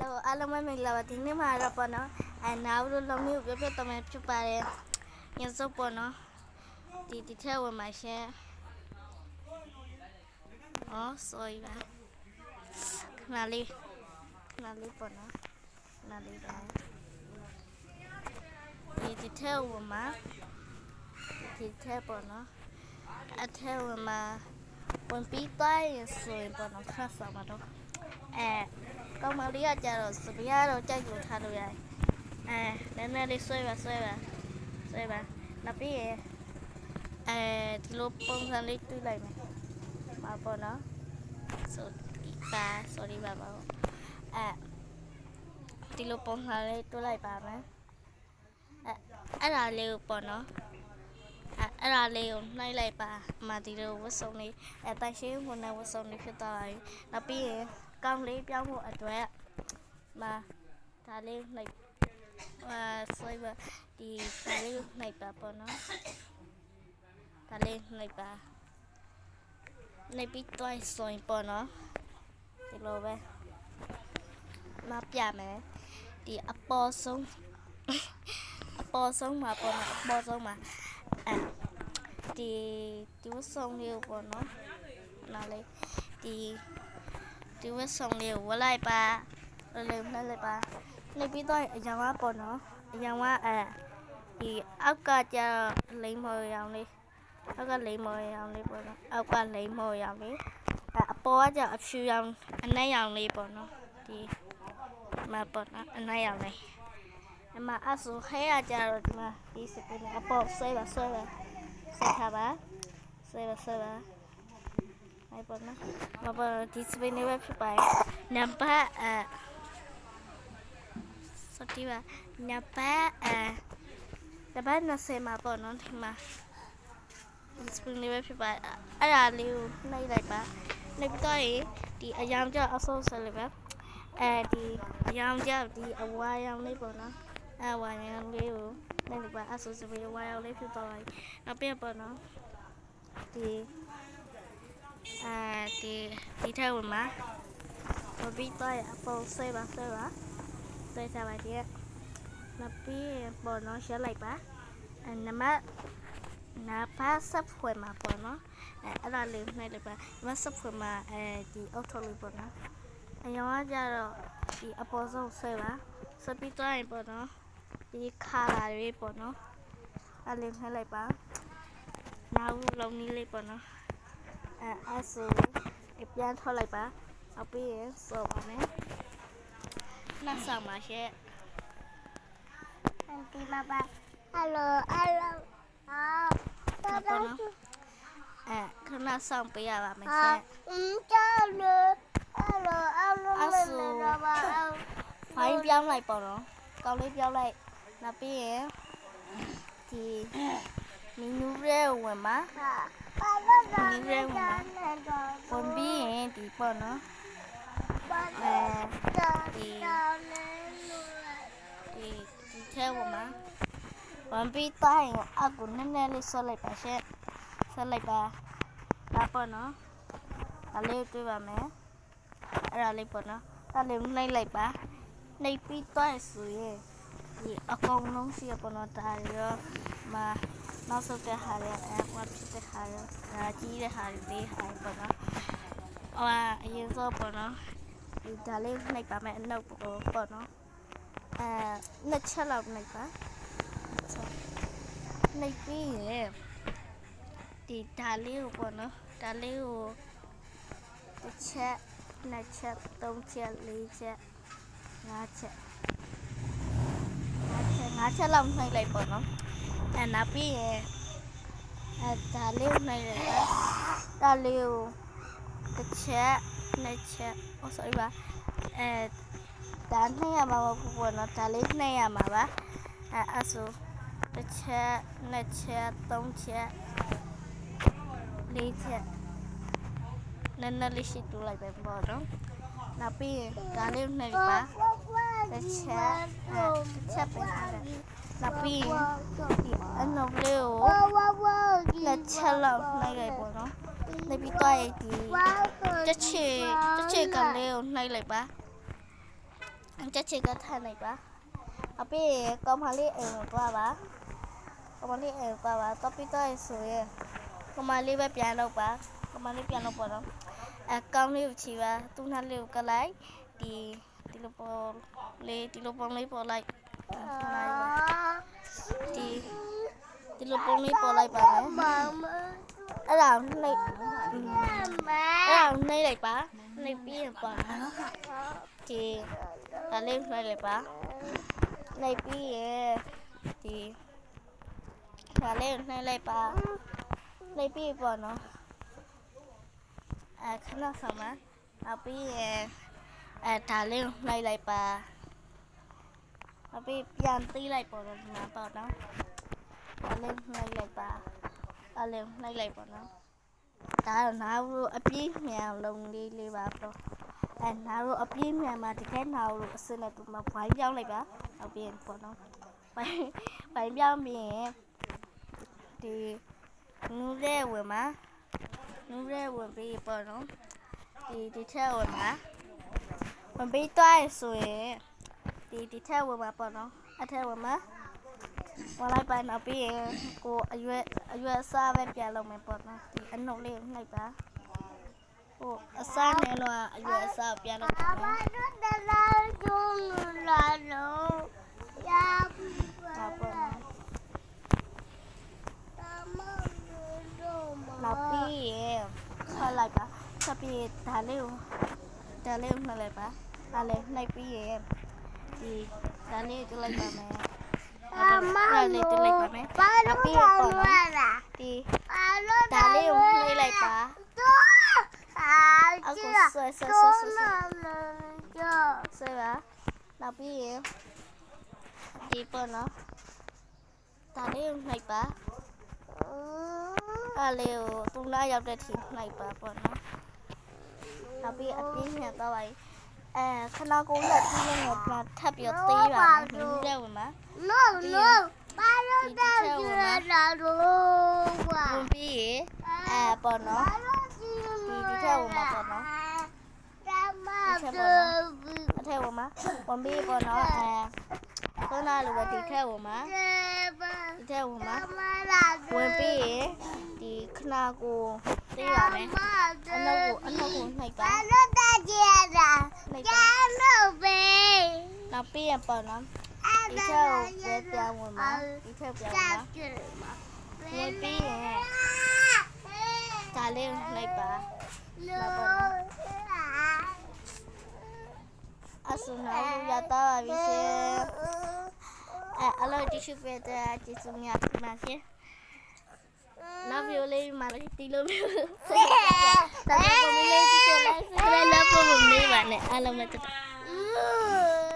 Hello အားလုံးပဲမင်္ဂလာပါဒီနေ့မှာတော့ပေါ့နော်နားလို့လုံးမျိုးပြပြတော့မှဖြစ်ပါတယ်ညစုပ်ပေါ့နော်ဒီထဲဝင်မှာရှင်းsorry ပါခဏလေးပေါ့နော်ခဏလေးပါဒီထဲဝင်မှာဒီထဲပေါ့နော်အထဲဝင်မှာဝင်ပြီးသွားရင်ဆိုရင်ပေါ့နော်ခါဆောင်မှာတော့ကောင်းမလေးကကြတော့စပီးကတော့ကြိုက်လို့ထားလို့ရတယ်နည်းနည်းလေးဆွဲပါနောက်ပြီးရင်ဒီလိုပုံစံလေးတွေးလိုက်မယ်မှာပေါ့နော်sorry ပါဒီလိုပုံစံလေးတွေးလိုက်ပါမယ်အဲ့ဒါလေးကိုပေါ့နော်အဲ့ဒါလေးကိုနှိုက်လိုက်ပါမှဒီလိုဝတ်စုံလေးတိုင်ရှင်းဝင်တဲ့ဝတ်စုံလေးဖြစ်သွားပြီနောက်ပြီးရင်ကောင်းလေးပြောင်းဖို့အတွက်ဒါလေးနှိုက်ဆွဲပါဒီဒါလေးနှိုက်ပါပေါ့နော်ဒါလေးနှိုက်ပါနှိုက်ပြီးတော့ဆိုရင်ပေါ့နော်ဒီလိုပဲပြမယ်ဒီအပေါ်ဆုံးမှာပေါ့နော်အပေါ်ဆုံးမှာဒီဝတ်စုံလေးကိုပေါ့နော်နားလေးဒီဝတ်စုံလေးကိုဝတ်လိုက်ပါလေးနှိုက်လိုက်ပါနှိုက်ပြီးတော့အရောင်ကပေါ့နော်အရောင်ကဒီအောက်ကကျလိမ့်မော်ရောင်လေးအောက်ကလိမ့်မော်ရောင်လေးပေါ့နော်အောက်ကလိမ့်မော်ရောင်လေးအပေါ်ကကျအဖြူရောင်အနက်ရောင်လေးပေါ့နော်ဒီမှာပေါ့နော်အနက်ရောင်လေးအမအဆူဟဲရကြတော့ဒီမှာဒီစပင်းအပေါ်ဆွဲပါဆက်ထားပါဆွဲပါအဲ့ပေါ့နော်မပေါ်ဒီစပင်းလေးပဲဖြစ်ပါတယ်နံပါတ်စတိပါနံပါတ်20မှာပေါ့နော်ဒီမှာဒီစပင်းလေးပဲဖြစ်ပါတယ်အဲ့ဒါလေးကိုနှိပ်လိုက်ပါနှိပ်ပြီးတော့ဒီအရောင်ကျအဆုပ်ဆက်လိုက်ပါဒီအရောင်ကျဒီအဝါရောင်လေးပေါ့နော်အဝါရောင်လေးကိုနှိပ်လိုက်ပါအဆုပ်စပင်းဝါရောင်လေးဖြစ်သွားပါပြီနောက်ပြန်ပေါ့နော်ဒီထဲဝင်မှာပြီးတော့အပေါ်ဆွဲထားပါဒီနောက်ပြီးပေါ့နော်ရှက်လိုက်ပါနပါစပ်ဖွယ်မှာပေါ့နော်အဲ့ဒါလေးနှိုက်လိုက်ပါနပါစပ်ဖွယ်မှာဒီအောက်ထုတ်လေးပေါ့နော်အရောင်ကကြတော့ဒီအပေါ်ဆုံးဆွဲပြီးတော့ရင်ပေါ့နော်ဒီခါလာလေးပေါ့နော်အဲ့လေးနှိုက်လိုက်ပါနောက်လုံးနီးလေးပေါ့နော်အဲ့ဆိုပြန်ထွက်လိုက်ပါနောက်ပြီးရင်စော်ပါမယ်နောက်ဆောင်ပါရှက်ဒီမှာပါ hello ခဏဆောင်ပေးရပါမယ်ရှက်ဖိုင်းပြောင်းလိုက်ပေါ့နော်ကောင်းလေးပြောင်းလိုက်နောက်ပြီးရင်ဒီမီနူရဲဝင်ပါဝင်ပြီးရင်ဒီပေါ့နော်ဒီထဲဝင်ပြီးတိုင်းအကူနည်းနည်းလေးဆွလိုက်ပါရှက်ဆွလိုက်ပါဒါပေါ့နော်ဒါလေးတွေ့ပါမယ်အဲ့ဒါလေးပေါ့နော်ဒါလေးနှိပ်လိုက်ပါနှိပ်ပြီးတိုင်းဆိုရင်ဒီအကောင်လုံးရှိရပေါ့နော်ဒါရောနောက်ဆုံးတဲ့ဟာရဝတ်ဖြစ်တဲ့ဟာရကြီးတဲ့ဟာလေးဟာပေါ့နော်အရင်ဆုံးပေါ့နော်ဒီဒါလေးနှိပ်ပါမယ်အနောက်ပေါ့နော်နှစ်ချက်လောက်နှိပ်ပါနှိပ်ပြီးရင်ဒီဒါလေးကိုပေါ့နော်ဒါလေးကိုတစ်ချက်နှစ်ချက်သုံးချက်လေးချက်ငါးချက်လောက်နှိပ်လိုက်ပေါ့နော်နောက်ပြီးရင်ဒါလေးကိုနှိပ်လိုက်ပါဒါလေးကိုတစ်ချက်နှစ်ချက် sorry ပါဒါနှိပ်ရမှာပေါ့နော်ဒါလေးနှိပ်ရမှာပါအဲ့ဆိုတစ်ချက်နှစ်ချက်သုံးချက်လေးချက်နည်းနည်းလေးရှိတူလိုက်ပဲပေါ့နော်နောက်ပြီးရင်ဒါလေးနှိပ်ပါတစ်ချက်ပဲနောက်ပြီးဒီအနောက်လေးကိုလက်ချက်လောက်နှိပ်လိုက်ပေါ့နော်နှိပ်ပြီးတော့ဒီတစ်ချက်ကလေးကိုနှိပ်လိုက်ပါ ချက်ချစ်ကထားလိုက်ပါအပေးကောင်မလေးအိမ်ကိုသွားပါကောင်မလေးအိမ်သွားပါတော့ပြီးတော့ဆိုရင်ကောင်မလေးပဲပြန်တော့ပါကောင်မလေးပြန်တော့ပေါ့နော်ကောင်းလေးကိုချီပါသူ့နှက်လေးကိုကလိုက်ဒီလိုပေါ်လေးဒီလိုပုံလေးပေါ်လိုက်ဒီလိုပုံလေးပေါ်လိုက်ပါမယ်အဲ့ဒါနှိပ်လိုက်ပါနှိပ်ပြီးရင်ပေါ့နော်ဒီဒါလေးနှိပ်လိုက်ပါနှိပ်ပြီးရင်ဒီဒါလေးနှိပ်လိုက်ပါနှိပ်ပြီးပေါ့နော်ခဏဆောင်ပါနောက်ပြီးရင်ဒါလေးနှိပ်လိုက်ပါနောက်ပြီးပြန်တီးလိုက်ပေါ့နော်ဒီမှာပေါ့နော်ဒါလေးနှိပ်လိုက်ပါဒါလေးနှိပ်လိုက်ပေါ့နော်ဒါတော့နားလို့အပြေးမြန်လုံးလေးပါပေါ့နားလို့အပြေးမြန်မှာတကယ်နားလို့အစနဲ့သူမဝိုင်းပြောင်းလိုက်ပါနောက်ပြီးပေါ့နော်ဝိုင်းပြောင်းပြီးရင်ဒီနူးရဲဝင်မှာနူးရဲဝင်ပြီးပေါ့နော်ဒီထက်ဝင်မှာဝင်ပြီးတော့ဆိုရင်ဒီထက်ဝင်မှာပေါ့နော်အထက်ဝင်မှာဝင်လိုက်ပါနောက်ပြီးရင်ကိုအရွက်အစားပဲပြန်လုပ်မယ်ပေါ့နော်ဒီအနှုတ်လေးနှိပ်ပါဟိုအစားနဲ့တော့အရွက်အစားပြန်လုပ်ပါမယ်နောက်ပြီးရင်ဆက်လိုက်ပါဆက်ပြီးဒါလေးကိုနှိပ်လိုက်ပါဒါလေးနှိပ်ပြီးရင်ဒီဒါလေးကိုလိုက်ပါမယ်လေးတူလိုက်ပါမယ်နောက်ပြီးတော့ပေါ့နော်ဒီဒါလေးကိုနှိပ်လိုက်ပါအခုဆွဲပါနောက်ပြီးရင်ဒီပေါ့နော်ဒါလေးကိုနှိပ်ပါအဲ့လေးကိုသူ့နားရောက်တဲ့ထိနှိပ်ပါပေါ့နော်နောက်ပြီးအပြင်းညံတော့ပါခဏကိုရက်ပြီးနေပြန်ထပ်ပြီးသေးပါမယ်နူးရဲဝင်မှာပါလို့တော့ရတာတော့ဝင်ပြီးပေါ့နော်ဒီထက်ဝင်မှာပေါ့နော်အထက်ဝင်မှာဝင်ပြီးပေါ့နော်ခုနလိုပဲဒီထက်ဝင်မှာဝင်ပြီးဒီခဏကိုသေးပါမယ်အနောက်ကိုနှိပ်ပါနောက်ပြီးရပေါ့နော်ဒီထက်ကိုပြန်ဝင်မှာဝင်ပြီးရင်ဒါလေးနှိပ်ပါအဆူနာရတာပါပြီရှင်အလောတီရှူပေးတဲ့ကျေးဇူးများတင်ပါတယ်Love you, lady. Malaki love you. Tapi kami lagi tu lah. Saya love you, mami mana? Alam macam.